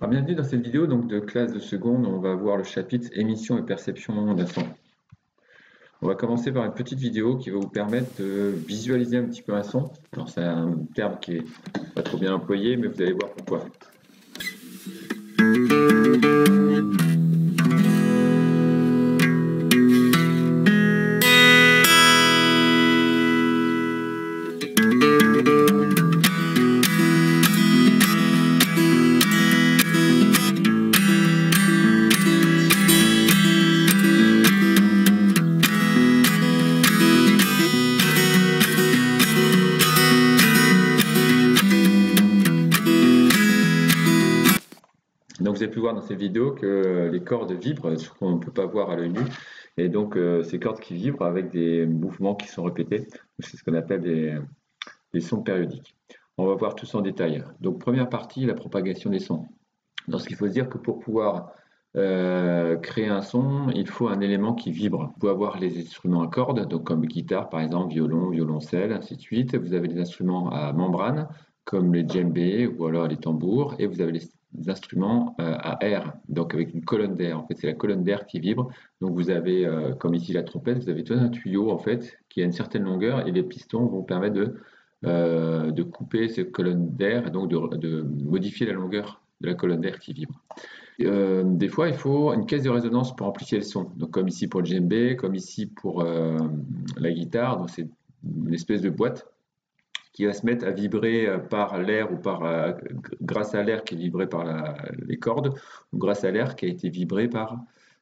Alors, bienvenue dans cette vidéo donc, de classe de seconde. On va voir le chapitre émission et perception d'un son. On va commencer par une petite vidéo qui va vous permettre de visualiser un petit peu un son. Alors c'est un terme qui est pas trop bien employé, mais vous allez voir pourquoi. Donc vous avez pu voir dans cette vidéo que les cordes vibrent, ce qu'on ne peut pas voir à l'œil nu. Et donc ces cordes qui vibrent avec des mouvements qui sont répétés, c'est ce qu'on appelle des sons périodiques. On va voir tout ça en détail. Donc première partie, la propagation des sons. Donc ce qu'il faut se dire que pour pouvoir créer un son, il faut un élément qui vibre. Vous pouvez avoir les instruments à cordes, donc comme guitare par exemple, violon, violoncelle, ainsi de suite. Vous avez des instruments à membrane, comme les djembés ou alors les tambours, et vous avez les instruments à air, donc avec une colonne d'air. En fait, c'est la colonne d'air qui vibre. Donc vous avez, comme ici la trompette, vous avez tout un tuyau en fait qui a une certaine longueur, et les pistons vont permettre de couper cette colonne d'air, et donc de modifier la longueur de la colonne d'air qui vibre. Des fois, il faut une caisse de résonance pour amplifier le son. Donc, comme ici pour le djembé, comme ici pour la guitare. Donc, c'est une espèce de boîte qui va se mettre à vibrer par l'air ou grâce à l'air qui est vibré par les cordes ou grâce à l'air qui a été vibré par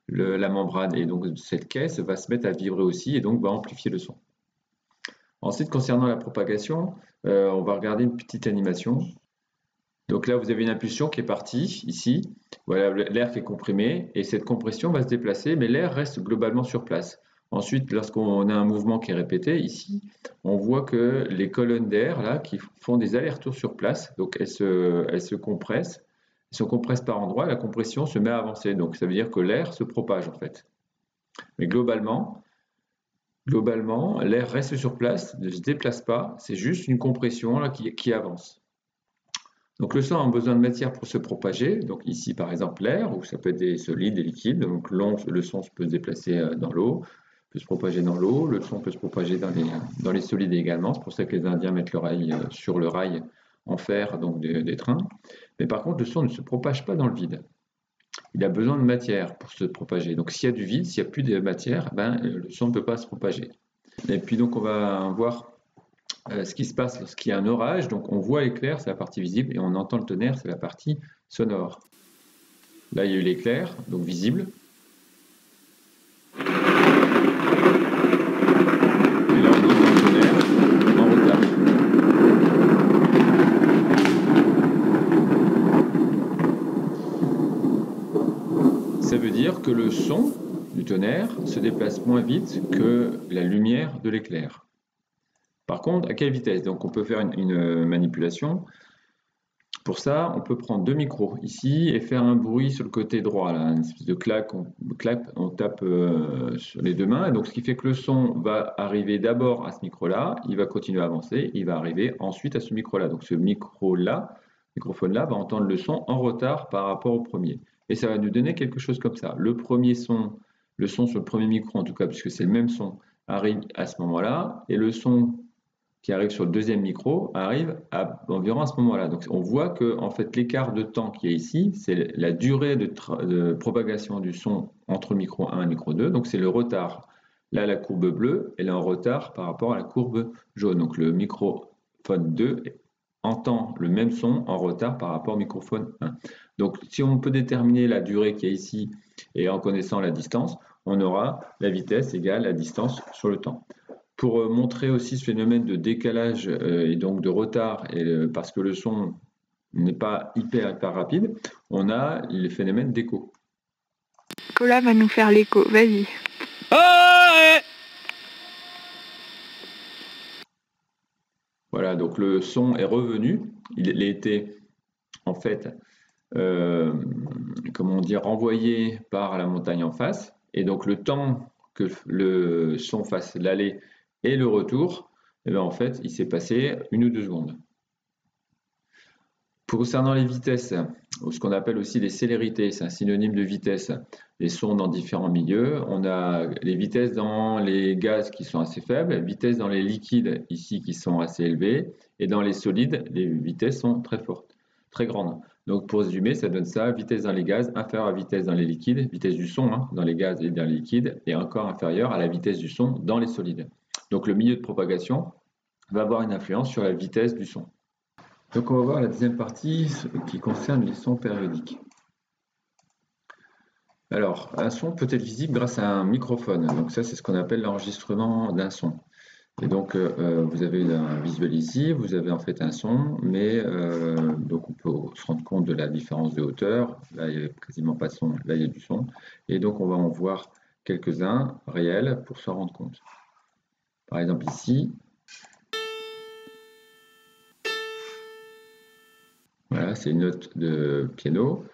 la membrane. Et donc, cette caisse va se mettre à vibrer aussi et donc va amplifier le son. Ensuite, concernant la propagation, on va regarder une petite animation. Donc là, vous avez une impulsion qui est partie, ici. Voilà l'air qui est comprimé, et cette compression va se déplacer, mais l'air reste globalement sur place. Ensuite, lorsqu'on a un mouvement qui est répété, ici, on voit que les colonnes d'air, là, qui font des allers-retours sur place, donc elles se compressent. Elles se compressent par endroits, la compression se met à avancer. Donc ça veut dire que l'air se propage, en fait. Mais globalement, l'air reste sur place, ne se déplace pas, c'est juste une compression là, qui avance. Donc le son a besoin de matière pour se propager, donc ici par exemple l'air, ou ça peut être des solides, des liquides, donc le son peut se déplacer dans l'eau, peut se propager dans l'eau, le son peut se propager dans les solides également, c'est pour ça que les Indiens mettent l'oreille sur le rail en fer donc des trains, mais par contre le son ne se propage pas dans le vide. Il a besoin de matière pour se propager, donc s'il y a du vide, s'il n'y a plus de matière, le son ne peut pas se propager. Et puis donc on va voir ce qui se passe lorsqu'il y a un orage. Donc on voit l'éclair, c'est la partie visible, et on entend le tonnerre, c'est la partie sonore. Là, il y a eu l'éclair, donc visible. Et là, on entend le tonnerre en retard. Ça veut dire que le son du tonnerre se déplace moins vite que la lumière de l'éclair. Par contre, à quelle vitesse? Donc on peut faire une manipulation. Pour ça, on peut prendre deux micros ici et faire un bruit sur le côté droit, là, une espèce de claque, on tape sur les deux mains. Et donc ce qui fait que le son va arriver d'abord à ce micro-là, il va continuer à avancer, il va arriver ensuite à ce micro-là. Donc ce microphone-là va entendre le son en retard par rapport au premier. Et ça va nous donner quelque chose comme ça. Le son sur le premier micro en tout cas, puisque c'est le même son, arrive à ce moment-là, et le son qui arrive sur le deuxième micro arrive à environ à ce moment-là. Donc on voit que en fait l'écart de temps qui est ici, c'est la durée de propagation du son entre micro 1 et micro 2, donc c'est le retard. Là la courbe bleue, elle est en retard par rapport à la courbe jaune. Donc le microphone 2 entend le même son en retard par rapport au microphone 1. Donc si on peut déterminer la durée qui est ici et en connaissant la distance, on aura la vitesse égale la distance sur le temps. Pour montrer aussi ce phénomène de décalage et donc de retard, parce que le son n'est pas hyper rapide, on a le phénomène d'écho. Nicolas va nous faire l'écho, vas-y. Voilà, donc le son est revenu, il a été en fait, renvoyé par la montagne en face, et donc le temps que le son fasse l'aller et le retour, et bien en fait, il s'est passé 1 ou 2 secondes. Concernant les vitesses, ou ce qu'on appelle aussi les célérités, c'est un synonyme de vitesse. Les sons dans différents milieux. On a les vitesses dans les gaz qui sont assez faibles, les vitesses dans les liquides ici qui sont assez élevées, et dans les solides, les vitesses sont très fortes, très grandes. Donc pour résumer, ça donne ça, vitesse dans les gaz inférieure à vitesse dans les liquides, vitesse du son dans les gaz et dans les liquides, et encore inférieure à la vitesse du son dans les solides. Donc le milieu de propagation va avoir une influence sur la vitesse du son. Donc on va voir la deuxième partie qui concerne les sons périodiques. Alors, un son peut être visible grâce à un microphone. Donc ça, c'est ce qu'on appelle l'enregistrement d'un son. Et donc, vous avez un visuel ici, vous avez en fait un son, mais donc on peut se rendre compte de la différence de hauteur. Là, il n'y a quasiment pas de son, là, il y a du son. Et donc, on va en voir quelques-uns réels pour s'en rendre compte. Par exemple, ici, voilà, c'est une note de piano.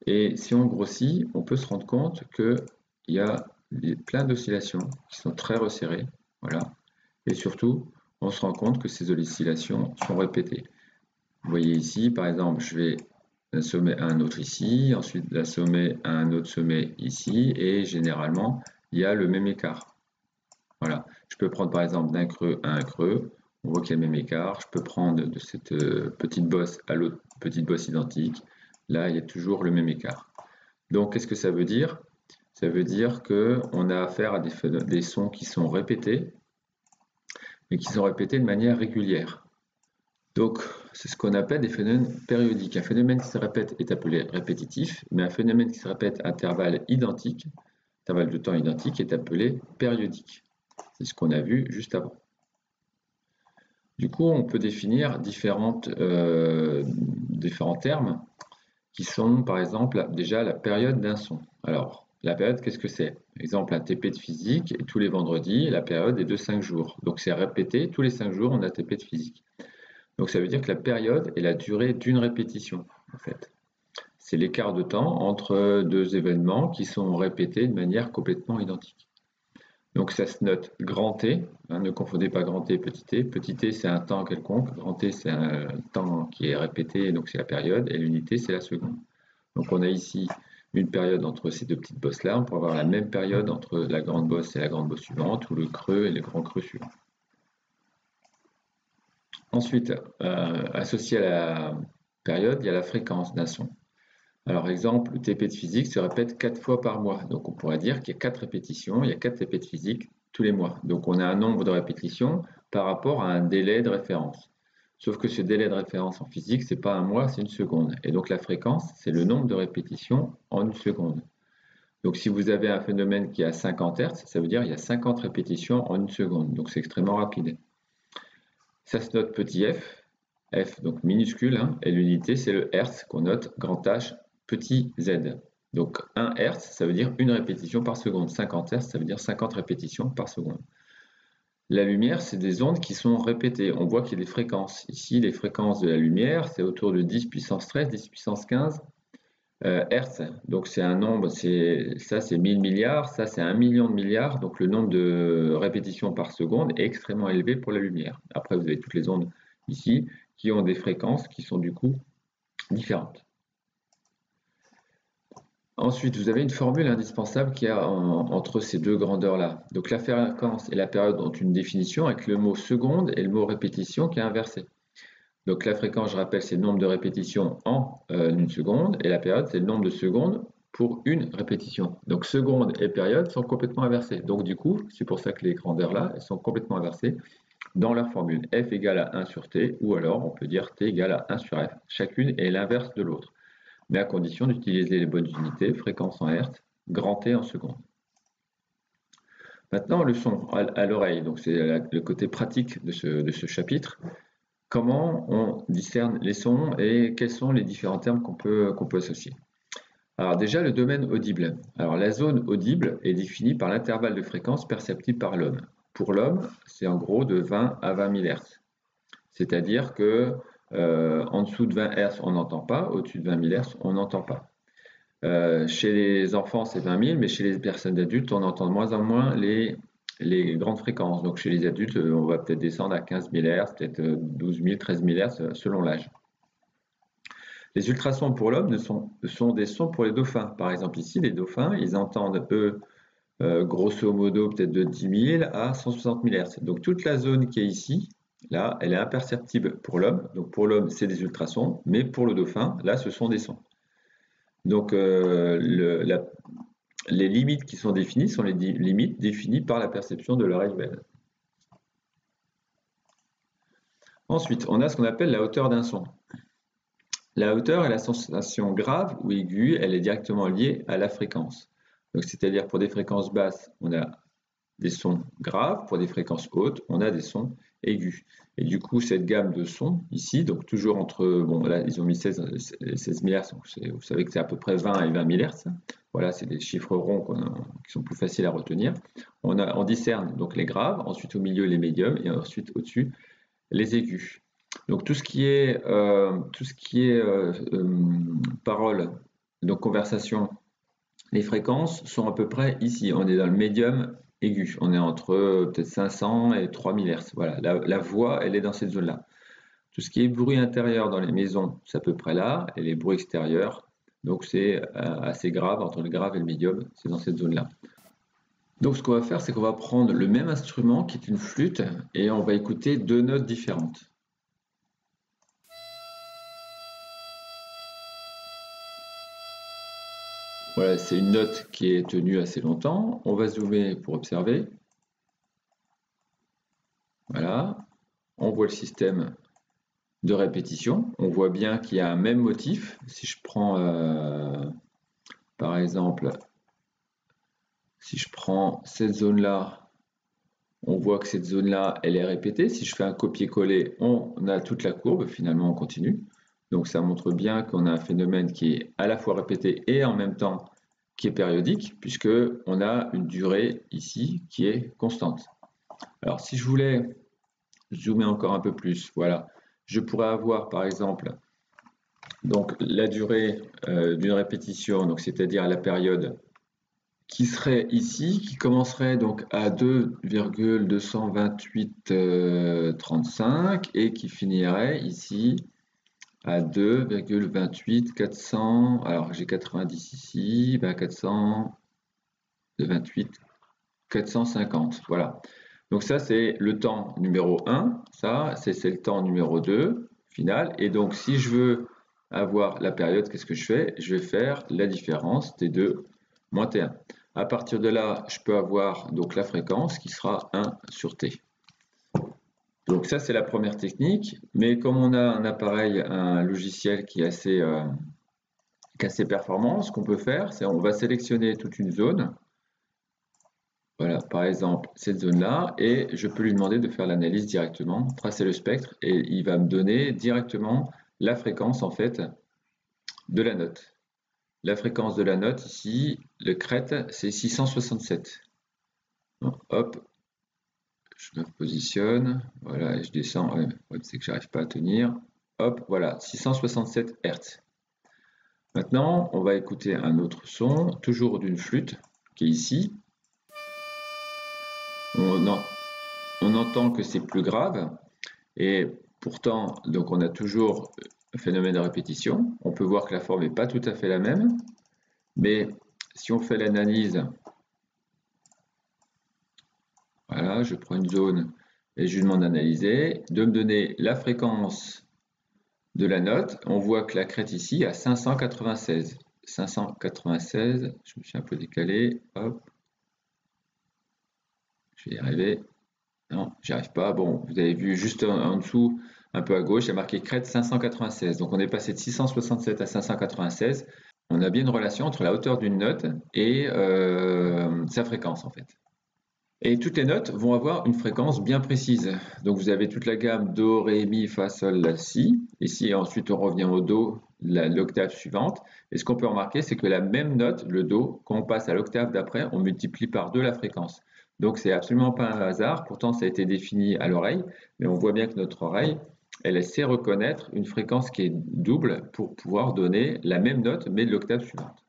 Et si on grossit, on peut se rendre compte qu'il y a plein d'oscillations qui sont très resserrées. Voilà. Et surtout, on se rend compte que ces oscillations sont répétées. Vous voyez ici, par exemple, je vais d'un sommet à un autre ici, ensuite d'un sommet à un autre sommet ici, et généralement, il y a le même écart. Voilà. Je peux prendre par exemple d'un creux à un creux, on voit qu'il y a le même écart. Je peux prendre de cette petite bosse à l'autre petite bosse identique. Là, il y a toujours le même écart. Donc, qu'est-ce que ça veut dire? Ça veut dire qu'on a affaire à des sons qui sont répétés, mais qui sont répétés de manière régulière. Donc, c'est ce qu'on appelle des phénomènes périodiques. Un phénomène qui se répète est appelé répétitif, mais un phénomène qui se répète à intervalles identiques, intervalle de temps identique, est appelé périodique. C'est ce qu'on a vu juste avant. Du coup, on peut définir différents termes qui sont, par exemple, déjà la période d'un son. Alors, la période, qu'est-ce que c'est? Exemple, un TP de physique, et tous les vendredis, la période est de 5 jours. Donc, c'est répété, tous les 5 jours, on a TP de physique. Donc, ça veut dire que la période est la durée d'une répétition, en fait. C'est l'écart de temps entre deux événements qui sont répétés de manière complètement identique. Donc, ça se note grand T, ne confondez pas grand T et petit t. Petit t, c'est un temps quelconque, grand T, c'est un temps qui est répété, donc c'est la période, et l'unité, c'est la seconde. Donc, on a ici une période entre ces deux petites bosses-là, on pourrait avoir la même période entre la grande bosse et la grande bosse suivante, ou le creux et le grand creux suivant. Ensuite, associé à la période, il y a la fréquence d'un son. Alors, exemple, le TP de physique se répète 4 fois par mois. Donc, on pourrait dire qu'il y a 4 répétitions, il y a 4 TP de physique tous les mois. Donc, on a un nombre de répétitions par rapport à un délai de référence. Sauf que ce délai de référence en physique, ce n'est pas un mois, c'est une seconde. Et donc, la fréquence, c'est le nombre de répétitions en une seconde. Donc, si vous avez un phénomène qui a 50 Hz, ça veut dire qu'il y a 50 répétitions en une seconde. Donc, c'est extrêmement rapide. Ça se note petit f, f donc minuscule, et l'unité, c'est le Hertz qu'on note grand H, petit z. Donc 1 Hz, ça veut dire une répétition par seconde. 50 Hz, ça veut dire 50 répétitions par seconde. La lumière, c'est des ondes qui sont répétées. On voit qu'il y a des fréquences. Ici, les fréquences de la lumière, c'est autour de 10 puissance 13, 10 puissance 15 Hertz. Donc c'est un nombre, ça c'est 1000 milliards, ça c'est 1 million de milliards. Donc le nombre de répétitions par seconde est extrêmement élevé pour la lumière. Après, vous avez toutes les ondes ici qui ont des fréquences qui sont du coup différentes. Ensuite, vous avez une formule indispensable qu'il y a entre ces deux grandeurs-là. Donc la fréquence et la période ont une définition avec le mot seconde et le mot répétition qui est inversé. Donc la fréquence, je rappelle, c'est le nombre de répétitions en une seconde, et la période, c'est le nombre de secondes pour une répétition. Donc seconde et période sont complètement inversées. Donc du coup, c'est pour ça que les grandeurs-là, elles sont complètement inversées dans leur formule. F égale à 1 sur T, ou alors on peut dire T égale à 1 sur F. Chacune est l'inverse de l'autre, mais à condition d'utiliser les bonnes unités, fréquence en Hertz, grand T en secondes. Maintenant, le son à l'oreille, donc c'est le côté pratique de ce chapitre. Comment on discerne les sons et quels sont les différents termes qu'on peut associer. Alors déjà, le domaine audible. Alors la zone audible est définie par l'intervalle de fréquence perceptible par l'homme. Pour l'homme, c'est en gros de 20 à 20 000 Hz. C'est-à-dire que en dessous de 20 Hz, on n'entend pas, au-dessus de 20 000 Hz, on n'entend pas. Chez les enfants, c'est 20 000, mais chez les personnes adultes, on entend de moins en moins les grandes fréquences. Donc chez les adultes, on va peut-être descendre à 15 000 Hz, peut-être 12 000, 13 000 Hz selon l'âge. Les ultrasons pour l'homme sont des sons pour les dauphins. Par exemple, ici, les dauphins, ils entendent, eux, grosso modo, peut-être de 10 000 à 160 000 Hz. Donc, toute la zone qui est ici, là, elle est imperceptible pour l'homme. Donc, pour l'homme, c'est des ultrasons, mais pour le dauphin, là, ce sont des sons. Donc, les limites qui sont définies sont les limites définies par la perception de l'oreille humaine. Ensuite, on a ce qu'on appelle la hauteur d'un son. La hauteur est la sensation grave ou aiguë, elle est directement liée à la fréquence. Donc, c'est-à-dire pour des fréquences basses, on a des sons graves, pour des fréquences hautes, on a des sons aigus. Et du coup, cette gamme de sons ici, donc toujours entre, bon là, ils ont mis 16 000 Hz, donc vous savez que c'est à peu près 20 et 20 000 Hz. Voilà, c'est des chiffres ronds qui sont plus faciles à retenir. On discerne donc les graves, ensuite au milieu les médiums et ensuite au-dessus les aigus. Donc tout ce qui est parole, donc conversation, les fréquences sont à peu près ici. On est dans le médium aigu. On est entre peut-être 500 et 3000 Hz. Voilà, la voix, elle est dans cette zone-là. Tout ce qui est bruit intérieur dans les maisons, c'est à peu près là, et les bruits extérieurs, donc c'est assez grave, entre le grave et le médium, c'est dans cette zone-là. Donc ce qu'on va faire, c'est qu'on va prendre le même instrument qui est une flûte, et on va écouter deux notes différentes. Voilà, c'est une note qui est tenue assez longtemps. On va zoomer pour observer. Voilà, on voit le système de répétition. On voit bien qu'il y a un même motif. Si je prends, par exemple, si je prends cette zone-là, on voit que cette zone-là, elle est répétée. Si je fais un copier-coller, on a toute la courbe. Finalement, on continue. Donc ça montre bien qu'on a un phénomène qui est à la fois répété et en même temps qui est périodique, puisque on a une durée ici qui est constante. Alors si je voulais zoomer encore un peu plus, voilà, je pourrais avoir par exemple donc la durée d'une répétition, donc c'est-à-dire la période qui serait ici, qui commencerait donc à 2,228,35 et qui finirait ici à 2,28400. Alors j'ai 90 ici, 428, 450. Voilà. Donc ça c'est le temps numéro 1, ça c'est le temps numéro 2 final. Et donc si je veux avoir la période, qu'est-ce que je fais? Je vais faire la différence T2 moins T1. À partir de là, je peux avoir donc la fréquence qui sera 1 sur T. Donc ça, c'est la première technique, mais comme on a un appareil, un logiciel qui est assez performant, ce qu'on peut faire, c'est on va sélectionner toute une zone, voilà, par exemple cette zone-là, et je peux lui demander de faire l'analyse directement, tracer le spectre, et il va me donner directement la fréquence en fait de la note. La fréquence de la note ici, le crête, c'est 667. Donc, hop, je me positionne, voilà, et je descends, c'est que j'arrive pas à tenir, hop, voilà, 667 Hz. Maintenant, on va écouter un autre son, toujours d'une flûte, qui est ici. On entend que c'est plus grave, et pourtant, donc on a toujours un phénomène de répétition. On peut voir que la forme n'est pas tout à fait la même, mais si on fait l'analyse, voilà, je prends une zone et je lui demande d'analyser, de me donner la fréquence de la note. On voit que la crête ici à 596. 596, je me suis un peu décalé, hop. Je vais y arriver. Non, j'y arrive pas. Bon, vous avez vu juste en dessous, un peu à gauche, il y a marqué crête 596. Donc on est passé de 667 à 596. On a bien une relation entre la hauteur d'une note et sa fréquence en fait. Et toutes les notes vont avoir une fréquence bien précise. Donc vous avez toute la gamme Do, Ré, Mi, Fa, Sol, La, Si. Ici, ensuite, on revient au Do, l'octave suivante. Et ce qu'on peut remarquer, c'est que la même note, le Do, quand on passe à l'octave d'après, on multiplie par 2 la fréquence. Donc c'est absolument pas un hasard. Pourtant, ça a été défini à l'oreille. Mais on voit bien que notre oreille, elle sait reconnaître une fréquence qui est double pour pouvoir donner la même note, mais de l'octave suivante.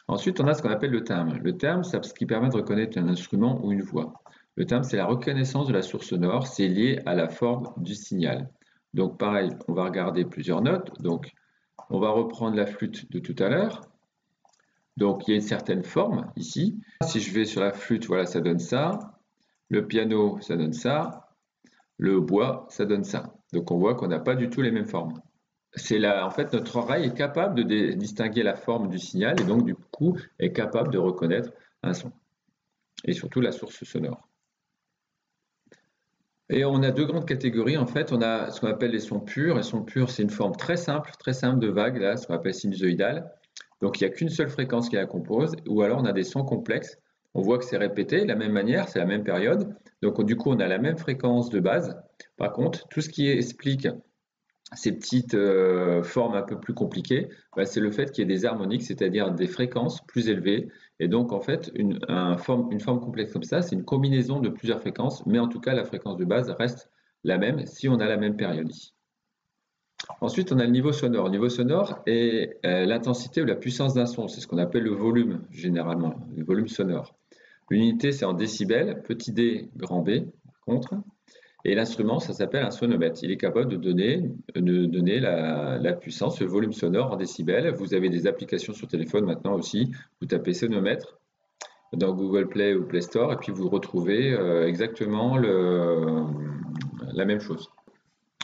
Ensuite, on a ce qu'on appelle le timbre. Le timbre, c'est ce qui permet de reconnaître un instrument ou une voix. Le timbre, c'est la reconnaissance de la source sonore, c'est lié à la forme du signal. Donc pareil, on va regarder plusieurs notes. Donc on va reprendre la flûte de tout à l'heure. Donc il y a une certaine forme ici. Si je vais sur la flûte, voilà, ça donne ça. Le piano, ça donne ça. Le bois, ça donne ça. Donc on voit qu'on n'a pas du tout les mêmes formes. C'est là, en fait, notre oreille est capable de distinguer la forme du signal et donc du coup est capable de reconnaître un son. Et surtout la source sonore. Et on a deux grandes catégories en fait. On a ce qu'on appelle les sons purs. Les sons purs, c'est une forme très simple de vague, là, ce qu'on appelle sinusoïdale. Donc il n'y a qu'une seule fréquence qui la compose, ou alors on a des sons complexes. On voit que c'est répété de la même manière, c'est la même période. Donc du coup, on a la même fréquence de base. Par contre, tout ce qui explique ces petites formes un peu plus compliquées, c'est le fait qu'il y ait des harmoniques, c'est-à-dire des fréquences plus élevées. Et donc, en fait, une forme complexe comme ça, c'est une combinaison de plusieurs fréquences, mais en tout cas, la fréquence de base reste la même si on a la même période ici. Ensuite, on a le niveau sonore. Le niveau sonore est l'intensité ou la puissance d'un son. C'est ce qu'on appelle le volume, généralement, le volume sonore. L'unité, c'est en décibels, petit d, grand B, par contre. Et l'instrument, ça s'appelle un sonomètre. Il est capable de donner la puissance, le volume sonore en décibels. Vous avez des applications sur téléphone maintenant aussi. Vous tapez sonomètre dans Google Play ou Play Store et puis vous retrouvez exactement la même chose.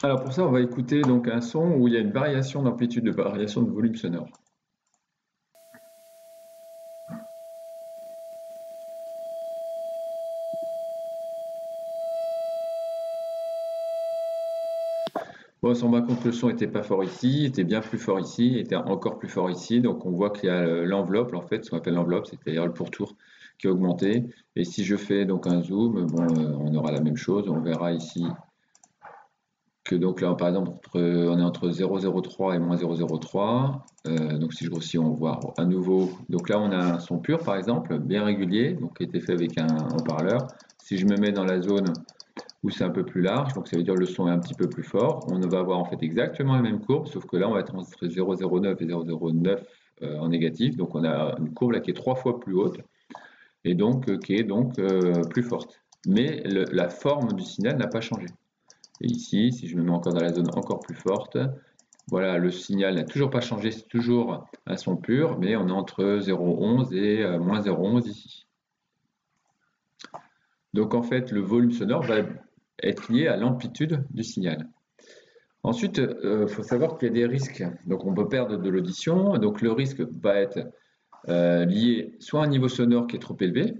Alors pour ça, on va écouter donc un son où il y a une variation d'amplitude, de variation de volume sonore. Bon, on s'en rend compte que le son n'était pas fort ici, était bien plus fort ici, était encore plus fort ici. Donc on voit qu'il y a l'enveloppe, en fait, ce qu'on appelle l'enveloppe, c'est-à-dire le pourtour qui a augmenté. Et si je fais donc un zoom, bon, on aura la même chose. On verra ici que donc là, par exemple, on est entre 0,03 et moins 0,03. Donc si je grossis, on voit à nouveau. Donc là, on a un son pur, par exemple, bien régulier, donc qui a été fait avec un haut-parleur. Si je me mets dans la zone où c'est un peu plus large, donc ça veut dire que le son est un petit peu plus fort. On va avoir en fait exactement la même courbe, sauf que là on va être entre 0,09 et 0,09 en négatif, donc on a une courbe là qui est 3 fois plus haute et donc qui est donc plus forte. Mais la forme du signal n'a pas changé. Et ici, si je me mets encore dans la zone encore plus forte, voilà, le signal n'a toujours pas changé, c'est toujours un son pur, mais on est entre 0,11 et moins 0,11 ici. Donc en fait, le volume sonore va être lié à l'amplitude du signal. Ensuite, il faut savoir qu'il y a des risques. Donc on peut perdre de l'audition. Donc le risque va être lié soit à un niveau sonore qui est trop élevé,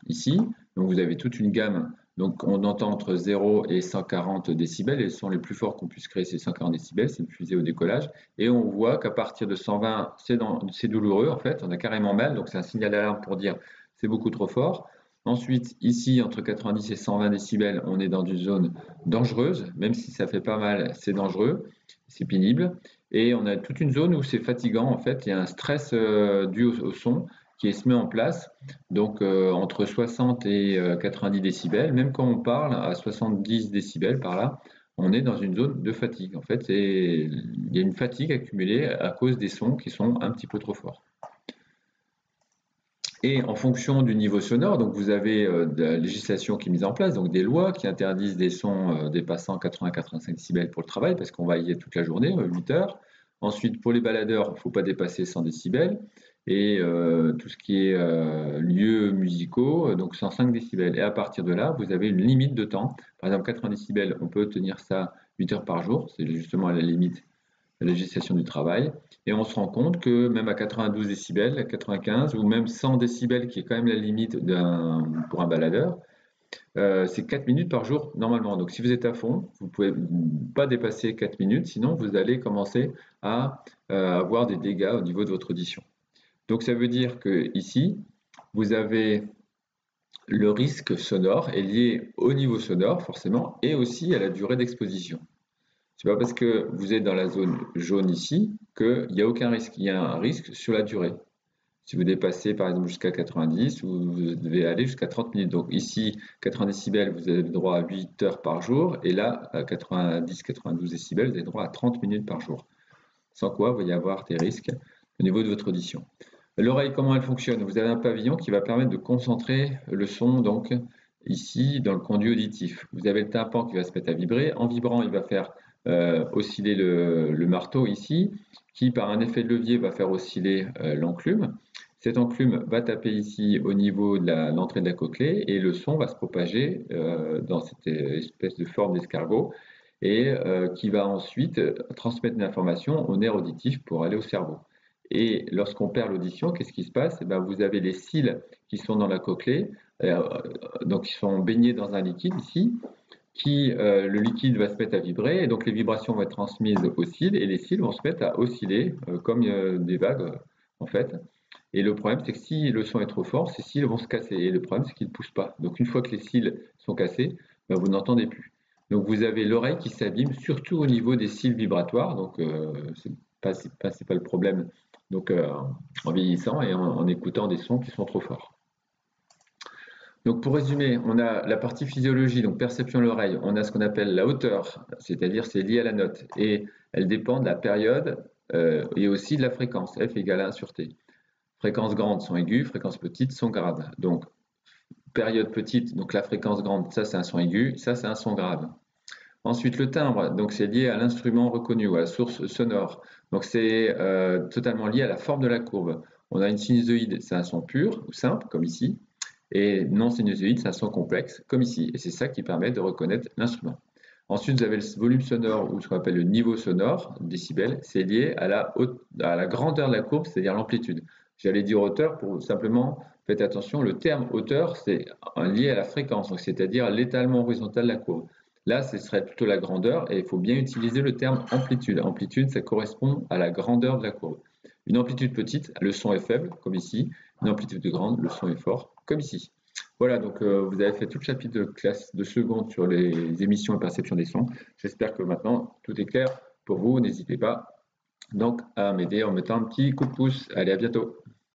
ici. Donc vous avez toute une gamme. Donc on entend entre 0 et 140 décibels. Et les sons les plus forts qu'on puisse créer, c'est 140 décibels. C'est une fusée au décollage. Et on voit qu'à partir de 120, c'est douloureux en fait. On a carrément mal. Donc c'est un signal d'alarme pour dire c'est beaucoup trop fort. Ensuite, ici, entre 90 et 120 décibels, on est dans une zone dangereuse. Même si ça fait pas mal, c'est dangereux, c'est pénible. Et on a toute une zone où c'est fatigant, en fait. Il y a un stress dû au son qui se met en place. Donc, entre 60 et 90 décibels, même quand on parle à 70 décibels par là, on est dans une zone de fatigue. En fait, il y a une fatigue accumulée à cause des sons qui sont un petit peu trop forts. Et en fonction du niveau sonore, donc vous avez de la législation qui est mise en place, donc des lois qui interdisent des sons dépassant 80-85 décibels pour le travail, parce qu'on va y être toute la journée, 8 heures. Ensuite, pour les baladeurs, il ne faut pas dépasser 100 décibels. Et tout ce qui est lieux musicaux, donc 105 décibels. Et à partir de là, vous avez une limite de temps. Par exemple, 80 décibels, on peut tenir ça 8 heures par jour, c'est justement à la limite de la législation du travail. Et on se rend compte que même à 92 décibels, 95 ou même 100 décibels, qui est quand même la limite pour un baladeur, c'est 4 minutes par jour normalement. Donc si vous êtes à fond, vous ne pouvez pas dépasser 4 minutes, sinon vous allez commencer à avoir des dégâts au niveau de votre audition. Donc ça veut dire que ici, vous avez le risque sonore est lié au niveau sonore forcément et aussi à la durée d'exposition. C'est pas parce que vous êtes dans la zone jaune ici qu'il n'y a aucun risque. Il y a un risque sur la durée. Si vous dépassez par exemple jusqu'à 90, vous devez aller jusqu'à 30 minutes. Donc ici, 80 décibels, vous avez droit à 8 heures par jour. Et là, à 90-92 décibels, vous avez droit à 30 minutes par jour. Sans quoi, il va y avoir des risques au niveau de votre audition. L'oreille, comment elle fonctionne? Vous avez un pavillon qui va permettre de concentrer le son, donc ici, dans le conduit auditif. Vous avez le tympan qui va se mettre à vibrer. En vibrant, il va faire osciller le marteau ici, qui par un effet de levier va faire osciller l'enclume. Cet enclume va taper ici au niveau de l'entrée de la cochlée et le son va se propager dans cette espèce de forme d'escargot et qui va ensuite transmettre l'information au nerf auditif pour aller au cerveau. Et lorsqu'on perd l'audition, qu'est-ce qui se passe? Eh bien, vous avez les cils qui sont dans la cochlée, donc qui sont baignés dans un liquide ici, le liquide va se mettre à vibrer, et donc les vibrations vont être transmises aux cils, et les cils vont se mettre à osciller comme des vagues, en fait. Et le problème, c'est que si le son est trop fort, ces cils vont se casser. Et le problème, c'est qu'ils ne poussent pas. Donc une fois que les cils sont cassés, ben, vous n'entendez plus. Donc vous avez l'oreille qui s'abîme, surtout au niveau des cils vibratoires. Donc c'est pas le problème. Donc en vieillissant et en écoutant des sons qui sont trop forts. Donc pour résumer, on a la partie physiologie, donc perception de l'oreille, on a ce qu'on appelle la hauteur, c'est-à-dire c'est lié à la note, et elle dépend de la période et aussi de la fréquence, F égale 1 sur T. Fréquences grandes sont aiguës, fréquences petites sont graves. Donc période petite, donc la fréquence grande, ça c'est un son aigu, ça c'est un son grave. Ensuite le timbre, donc c'est lié à l'instrument reconnu ou à la source sonore, donc c'est totalement lié à la forme de la courbe. On a une sinusoïde, c'est un son pur ou simple, comme ici. Et non sinusoïde, c'est un son complexe, comme ici. Et c'est ça qui permet de reconnaître l'instrument. Ensuite, vous avez le volume sonore, ou ce qu'on appelle le niveau sonore, décibels. C'est lié à la grandeur de la courbe, c'est-à-dire l'amplitude. J'allais dire hauteur pour simplement, faites attention, le terme hauteur, c'est lié à la fréquence, c'est-à-dire l'étalement horizontal de la courbe. Là, ce serait plutôt la grandeur, et il faut bien utiliser le terme amplitude. Amplitude, ça correspond à la grandeur de la courbe. Une amplitude petite, le son est faible, comme ici. Une amplitude grande, le son est fort, comme ici. Voilà, donc vous avez fait tout le chapitre de classe de seconde sur les émissions et perception des sons. J'espère que maintenant tout est clair pour vous. N'hésitez pas donc à m'aider en mettant un petit coup de pouce. Allez, à bientôt.